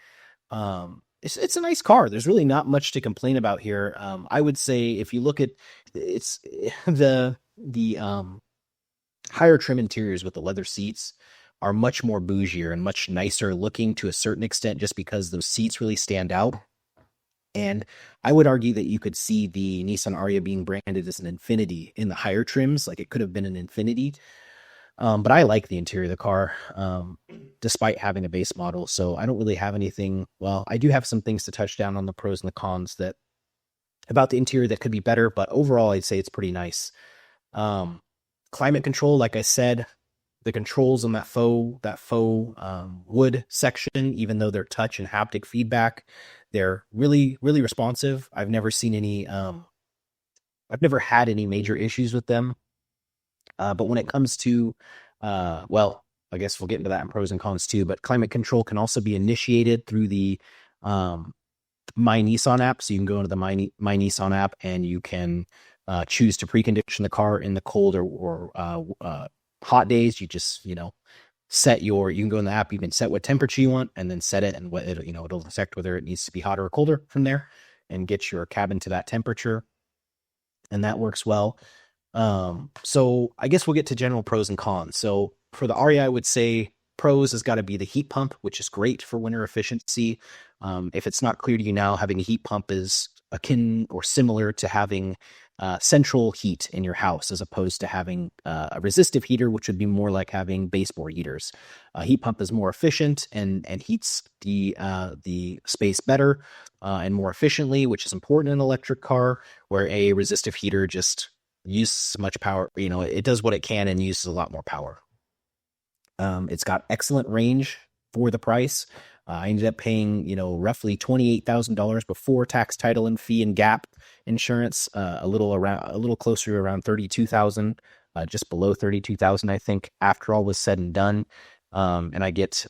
It's a nice car. There's really not much to complain about here. I would say if you look at it's the higher trim interiors with the leather seats are much more bougier and much nicer looking to a certain extent, just because those seats really stand out. And I would argue that you could see the Nissan Ariya being branded as an Infinity in the higher trims, like it could have been an Infinity. But I like the interior of the car, despite having a base model. So I don't really have anything. Well, I do have some things to touch down on the pros and the cons that about the interior that could be better, but overall, I'd say it's pretty nice. Climate control, like I said, the controls on that faux wood section, even though they're touch and haptic feedback, they're really, really responsive. I've never seen any, I've never had any major issues with them. But when it comes to, well, I guess we'll get into that in pros and cons too, but climate control can also be initiated through the My Nissan app. So you can go into the My Nissan app and you can choose to precondition the car in the cold or hot days. You just, you can go in the app, you can set what temperature you want and then set it, and what it'll detect whether it needs to be hotter or colder from there and get your cabin to that temperature. And that works well. So I guess we'll get to general pros and cons. So for the Ariya, I would say pros has got to be the heat pump, which is great for winter efficiency. If it's not clear to you now, having a heat pump is akin or similar to having central heat in your house, as opposed to having a resistive heater, which would be more like having baseboard heaters. A heat pump is more efficient and heats the space better and more efficiently, which is important in an electric car, where a resistive heater just uses so much power. It does what it can and uses a lot more power. It's got excellent range for the price. I ended up paying, roughly $28,000 before tax, title, and fee and gap insurance. A little closer to around 32,000, just below 32,000, I think, after all was said and done. And I get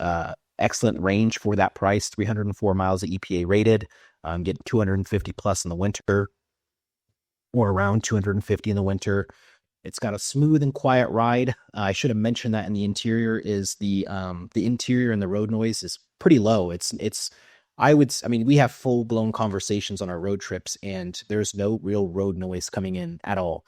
excellent range for that price. 304 miles at EPA rated. Getting 250 plus in the winter, or around 250 in the winter. It's got a smooth and quiet ride. I should have mentioned that in the interior is the interior and the road noise is pretty low. We have full blown conversations on our road trips and there's no real road noise coming in at all.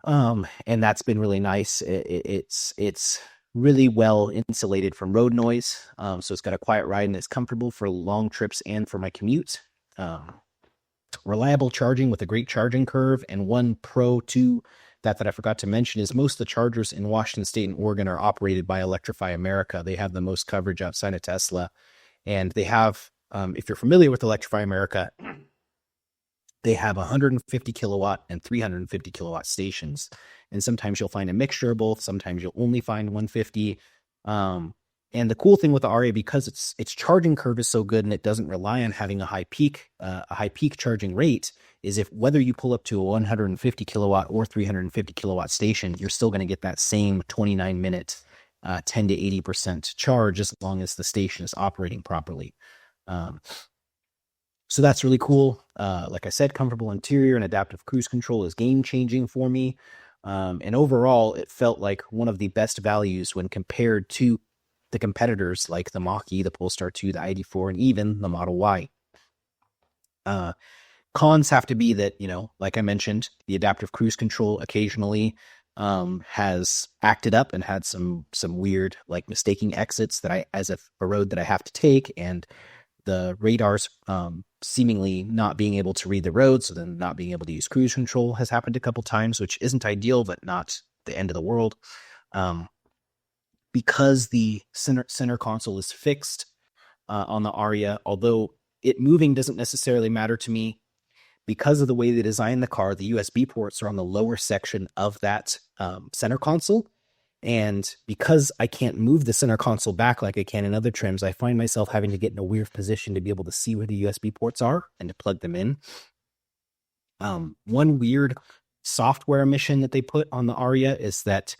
And that's been really nice. It's really well insulated from road noise. So it's got a quiet ride and it's comfortable for long trips and for my commute. Reliable charging with a great charging curve. And one pro to that I forgot to mention is most of the chargers in Washington State and Oregon are operated by Electrify America. They have the most coverage outside of Tesla. And they have, if you're familiar with Electrify America, they have 150 kilowatt and 350 kilowatt stations. And sometimes you'll find a mixture of both. Sometimes you'll only find 150. And the cool thing with the Ariya, because its charging curve is so good and it doesn't rely on having a high peak charging rate, is if whether you pull up to a 150 kilowatt or 350 kilowatt station, you're still going to get that same 29 minute, 10 to 80% charge, as long as the station is operating properly. So that's really cool. Like I said, comfortable interior and adaptive cruise control is game changing for me. And overall, it felt like one of the best values when compared to the competitors like the Mach-E, the Polestar 2, the ID4, and even the Model Y. Cons have to be that, like I mentioned, the adaptive cruise control occasionally has acted up and had some weird, like, mistaking exits that as a road that I have to take, and the radars seemingly not being able to read the road, so then not being able to use cruise control has happened a couple times, which isn't ideal, but not the end of the world. Because the center console is fixed on the Ariya, although it moving doesn't necessarily matter to me, because of the way they designed the car, the USB ports are on the lower section of that center console. And because I can't move the center console back like I can in other trims, I find myself having to get in a weird position to be able to see where the USB ports are and to plug them in. One weird software mission that they put on the Ariya is that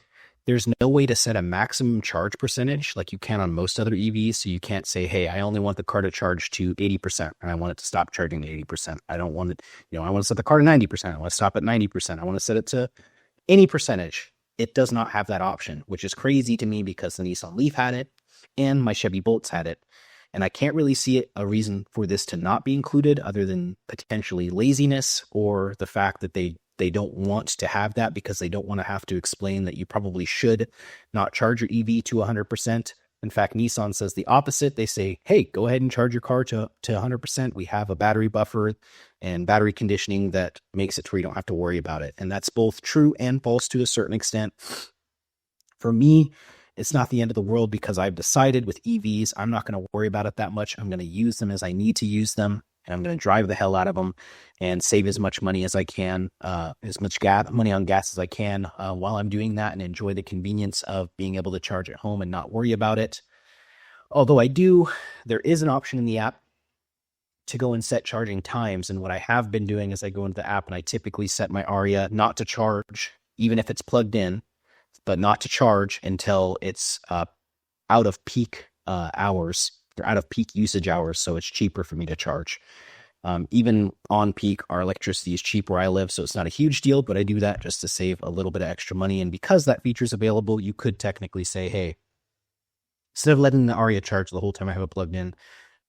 there's no way to set a maximum charge percentage like you can on most other EVs. So you can't say, hey, I only want the car to charge to 80% and I want it to stop charging to 80%. I don't want it, I want to set the car to 90%. I want to stop at 90%. I want to set it to any percentage. It does not have that option, which is crazy to me because the Nissan Leaf had it and my Chevy Bolts had it. And I can't really see a reason for this to not be included other than potentially laziness or the fact that they don't want to have that because they don't want to have to explain that you probably should not charge your EV to 100%. In fact, Nissan says the opposite. They say, hey, go ahead and charge your car to 100%. We have a battery buffer and battery conditioning that makes it to where you don't have to worry about it. And that's both true and false to a certain extent. For me, it's not the end of the world because I've decided with EVs, I'm not going to worry about it that much. I'm going to use them as I need to use them. And I'm going to drive the hell out of them and save as much money as I can, as much money on gas as I can while I'm doing that and enjoy the convenience of being able to charge at home and not worry about it. Although there is an option in the app to go and set charging times. And what I have been doing is I go into the app and I typically set my Ariya not to charge, even if it's plugged in, but not to charge until it's out of peak hours. They're out of peak usage hours, so it's cheaper for me to charge. Even on peak, our electricity is cheap where I live, so it's not a huge deal, but I do that just to save a little bit of extra money. And because that feature is available, you could technically say, hey, instead of letting the Ariya charge the whole time I have it plugged in,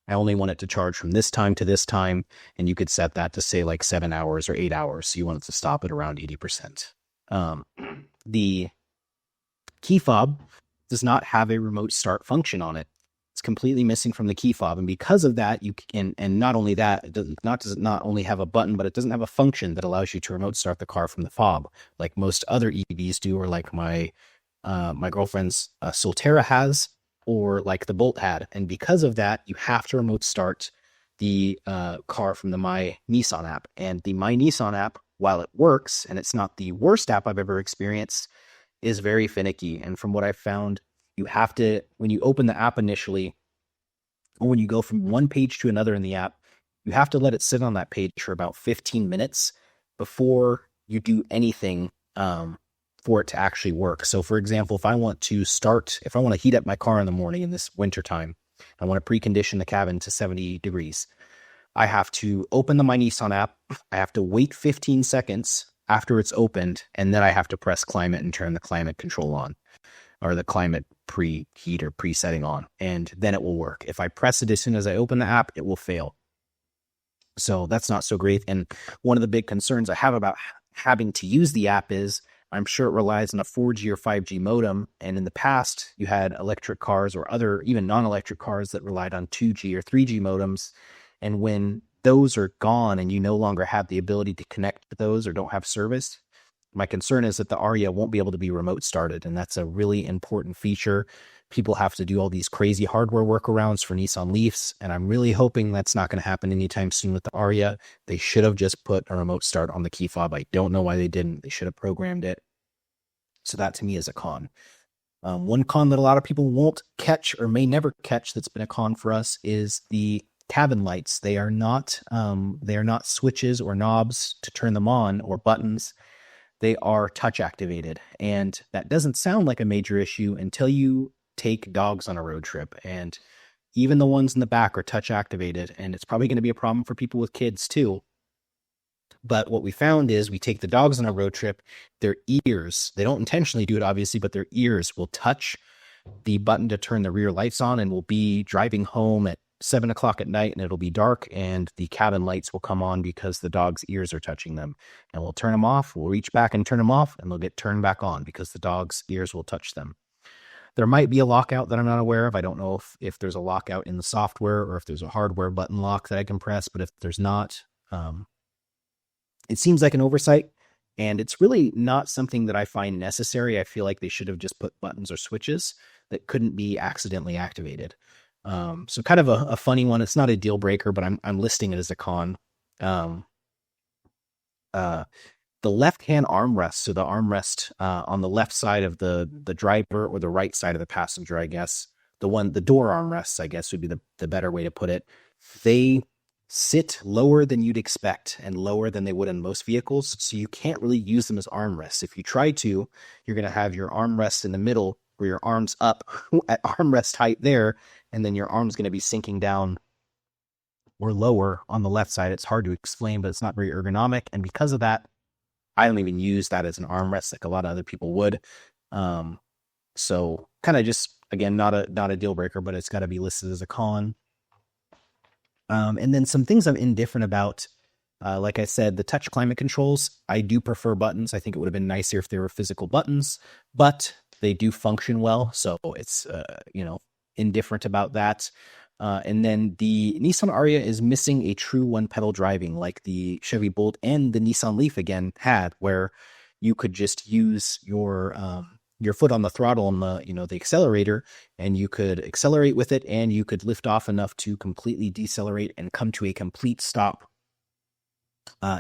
I only want it to charge from this time to this time. And you could set that to say like 7 hours or 8 hours. So you want it to stop at around 80%. The key fob does not have a remote start function on it. It's completely missing from the key fob. And because of that, you can, and not only that, it does not only have a button, but it doesn't have a function that allows you to remote start the car from the fob, like most other EVs do, or like my girlfriend's Solterra has, or like the Bolt had. And because of that, you have to remote start the car from the My Nissan app. And the My Nissan app, while it works, and it's not the worst app I've ever experienced, is very finicky. And from what I've found, you have to, when you open the app initially, or when you go from one page to another in the app, you have to let it sit on that page for about 15 minutes before you do anything for it to actually work. So for example, if I want to heat up my car in the morning in this winter time, I want to precondition the cabin to 70 degrees. I have to open the My Nissan app. I have to wait 15 seconds after it's opened, and then I have to press climate and turn the climate control on, or the climate preheat or presetting on, and then it will work. If I press it as soon as I open the app, it will fail. So that's not so great. And one of the big concerns I have about having to use the app is I'm sure it relies on a 4G or 5G modem. And in the past, you had electric cars or other, even non-electric cars that relied on 2G or 3G modems. And when those are gone and you no longer have the ability to connect to those or don't have service, my concern is that the Ariya won't be able to be remote started. And that's a really important feature. People have to do all these crazy hardware workarounds for Nissan Leafs. And I'm really hoping that's not going to happen anytime soon with the Ariya. They should have just put a remote start on the key fob. I don't know why they didn't. They should have programmed it. So that to me is a con. One con that a lot of people won't catch or may never catch that's been a con for us is the cabin lights. They are not switches or knobs to turn them on or buttons. They are touch activated. And that doesn't sound like a major issue until you take dogs on a road trip. And even the ones in the back are touch activated. And it's probably going to be a problem for people with kids too. But what we found is we take the dogs on a road trip, their ears, they don't intentionally do it obviously, but their ears will touch the button to turn the rear lights on, and we'll be driving home at 7 o'clock at night and it'll be dark and the cabin lights will come on because the dog's ears are touching them, and we'll turn them off. We'll reach back and turn them off and they'll get turned back on because the dog's ears will touch them. There might be a lockout that I'm not aware of. I don't know if there's a lockout in the software or if there's a hardware button lock that I can press, but if there's not, it seems like an oversight, and it's really not something that I find necessary. I feel like they should have just put buttons or switches that couldn't be accidentally activated. So kind of a funny one. It's not a deal breaker, but I'm listing it as a con. The left-hand armrest, so the armrest on the left side of the driver or the right side of the passenger, I guess, the door armrests, I guess would be the better way to put it. They sit lower than you'd expect and lower than they would in most vehicles. So you can't really use them as armrests. If you try to, you're going to have your armrest in the middle where your arm's up at armrest height there, and then your arm's going to be sinking down or lower on the left side. It's hard to explain, but it's not very ergonomic. And because of that, I don't even use that as an armrest like a lot of other people would. So kind of just, again, not a deal breaker, but it's got to be listed as a con. And then some things I'm indifferent about. Like I said, the touch climate controls, I do prefer buttons. I think it would have been nicer if they were physical buttons, but they do function well. So it's, indifferent about that. And then the Nissan Ariya is missing a true one pedal driving like the Chevy Bolt and the Nissan Leaf again had, where you could just use your foot on the throttle on the accelerator, and you could accelerate with it, and you could lift off enough to completely decelerate and come to a complete stop.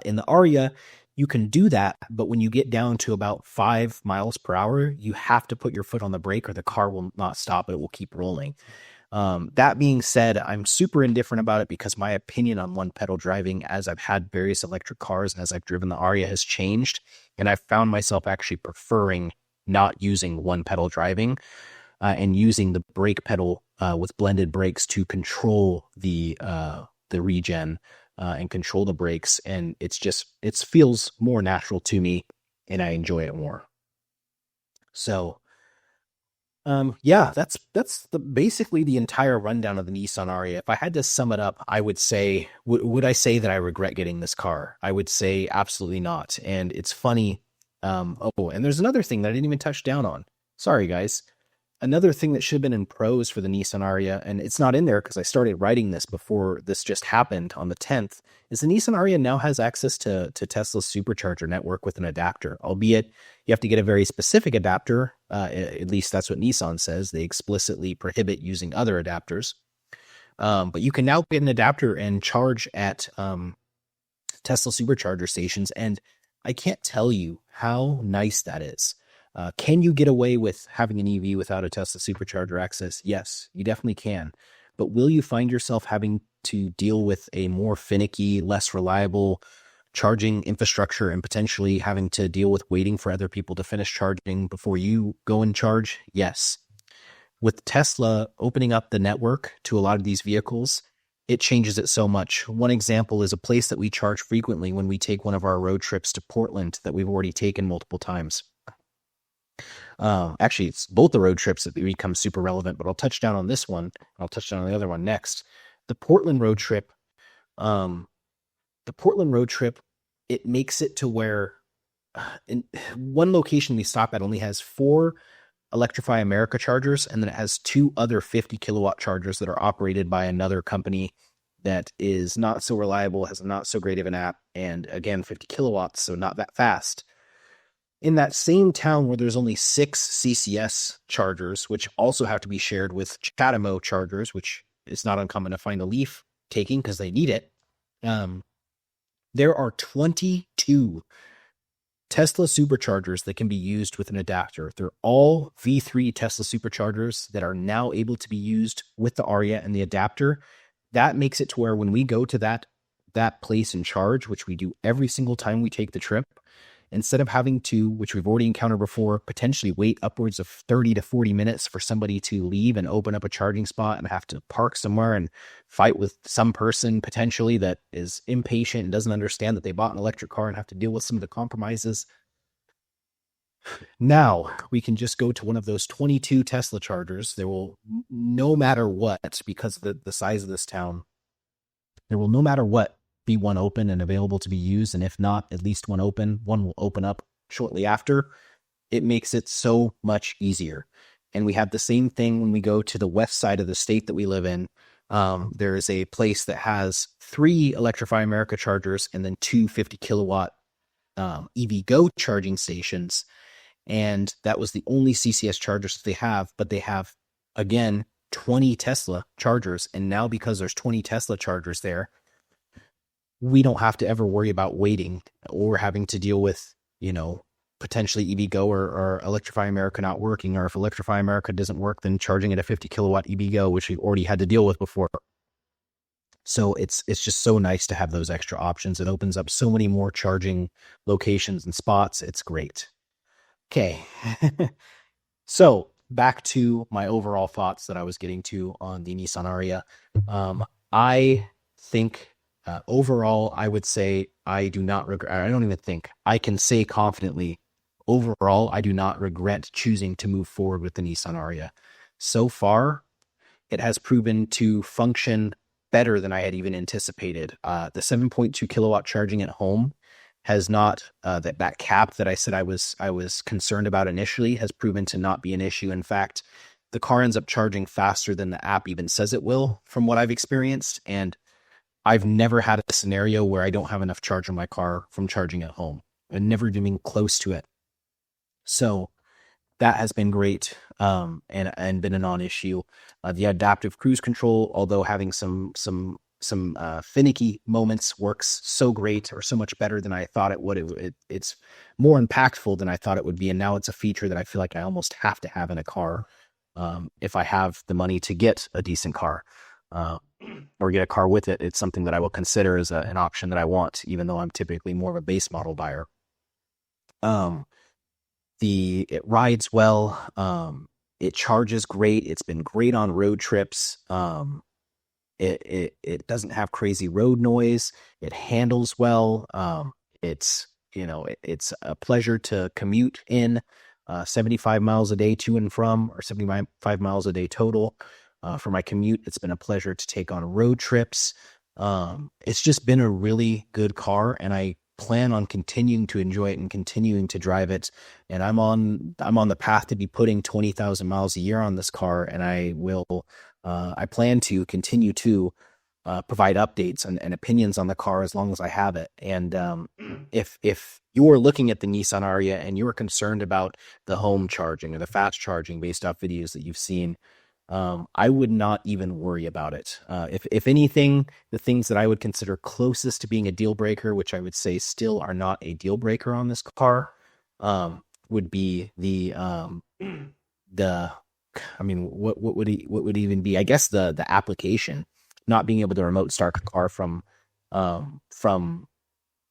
In the Ariya, you can do that, but when you get down to about 5 miles per hour, you have to put your foot on the brake or the car will not stop, it will keep rolling. That being said, I'm super indifferent about it because my opinion on one pedal driving, as I've had various electric cars and as I've driven the Ariya, has changed, and I've found myself actually preferring not using one pedal driving and using the brake pedal with blended brakes to control the regen and control the brakes. And it feels more natural to me and I enjoy it more. So, that's basically the entire rundown of the Nissan Ariya. If I had to sum it up, I would say, would I say that I regret getting this car? I would say absolutely not. And it's funny. And there's another thing that I didn't even touch down on. Sorry, guys. Another thing that should have been in pros for the Nissan Ariya, and it's not in there because I started writing this before this just happened on the 10th, is the Nissan Ariya now has access to Tesla's Supercharger network with an adapter, albeit you have to get a very specific adapter. At least that's what Nissan says. They explicitly prohibit using other adapters. But you can now get an adapter and charge at Tesla Supercharger stations, and I can't tell you how nice that is. Can you get away with having an EV without a Tesla Supercharger access? Yes, you definitely can. But will you find yourself having to deal with a more finicky, less reliable charging infrastructure and potentially having to deal with waiting for other people to finish charging before you go and charge? Yes. With Tesla opening up the network to a lot of these vehicles, it changes it so much. One example is a place that we charge frequently when we take one of our road trips to Portland that we've already taken multiple times. Actually, it's both the road trips that become super relevant, but I'll touch down on this one. I'll touch down on the other one next. The Portland road trip, it makes it to where in one location we stop at only has 4 Electrify America chargers, and then it has 2 other 50 kilowatt chargers that are operated by another company that is not so reliable, has not so great of an app, and again, 50 kilowatts, so not that fast. In that same town where there's only 6 CCS chargers, which also have to be shared with Chatamo chargers, which is not uncommon to find a Leaf taking because they need it, there are 22 Tesla Superchargers that can be used with an adapter. They're all V3 Tesla Superchargers that are now able to be used with the Ariya and the adapter. That makes it to where when we go to that place and charge, which we do every single time we take the trip, instead of having to, which we've already encountered before, potentially wait upwards of 30 to 40 minutes for somebody to leave and open up a charging spot and have to park somewhere and fight with some person potentially that is impatient and doesn't understand that they bought an electric car and have to deal with some of the compromises. Now we can just go to one of those 22 Tesla chargers. There will, no matter what, because of the size of this town, there will no matter what be one open and available to be used. And if not, at least one open. One will open up shortly after. It makes it so much easier. And we have the same thing when we go to the west side of the state that we live in. There is a place that has 3 Electrify America chargers and then 2 50 kilowatt EVgo charging stations. And that was the only CCS chargers that they have, but they have, again, 20 Tesla chargers. And now because there's 20 Tesla chargers there, we don't have to ever worry about waiting or having to deal with, potentially EVgo or Electrify America not working, or if Electrify America doesn't work, then charging at a 50 kilowatt EVgo, which we already had to deal with before. So it's just so nice to have those extra options. It opens up so many more charging locations and spots. It's great. Okay. So back to my overall thoughts that I was getting to on the Nissan Ariya. I think overall, I would say I do not regret. I don't even think I can say confidently. Overall, I do not regret choosing to move forward with the Nissan Ariya. So far, it has proven to function better than I had even anticipated. The 7.2 kilowatt charging at home has not that cap that I said I was concerned about initially has proven to not be an issue. In fact, the car ends up charging faster than the app even says it will, from what I've experienced. And I've never had a scenario where I don't have enough charge in my car from charging at home. I've never even been close to it. So that has been great, and been a non-issue. The adaptive cruise control, although having some finicky moments, works so great, or so much better than I thought it would. It's more impactful than I thought it would be, and now it's a feature that I feel like I almost have to have in a car if I have the money to get a decent car or get a car with it. It's something that I will consider as an option that I want, even though I'm typically more of a base model buyer. It rides well. It charges great. It's been great on road trips. It doesn't have crazy road noise. It handles well. It's a pleasure to commute in. 75 miles a day to and from, or 75 miles a day total. For my commute, it's been a pleasure to take on road trips. It's just been a really good car, and I plan on continuing to enjoy it and continuing to drive it. And I'm on the path to be putting 20,000 miles a year on this car, and I plan to continue to provide updates and opinions on the car as long as I have it. And if you're looking at the Nissan Ariya and you're concerned about the home charging or the fast charging based off videos that you've seen, I would not even worry about it. If anything, the things that I would consider closest to being a deal breaker, which I would say still are not a deal breaker on this car, would be what would even be, I guess, the application, not being able to remote start the car from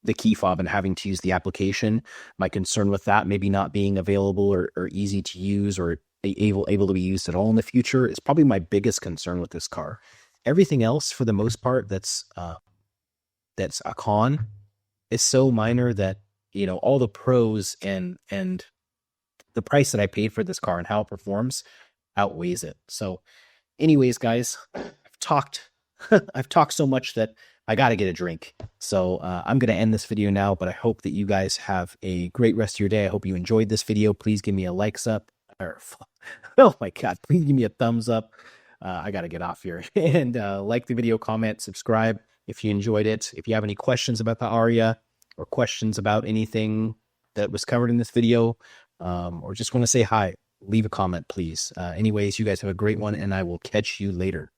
the key fob and having to use the application. My concern with that maybe not being available or easy to use or able to be used at all in the future is probably my biggest concern with this car. Everything else, for the most part, that's a con, is so minor that, all the pros and the price that I paid for this car and how it performs outweighs it. So anyways, guys, I've talked so much that I got to get a drink. So I'm going to end this video now, but I hope that you guys have a great rest of your day. I hope you enjoyed this video. Please give me a oh my God, please give me a thumbs up. I got to get off here. And like the video, comment, subscribe if you enjoyed it. If you have any questions about the Ariya or questions about anything that was covered in this video, or just want to say hi, leave a comment, please. Anyways, you guys have a great one, and I will catch you later.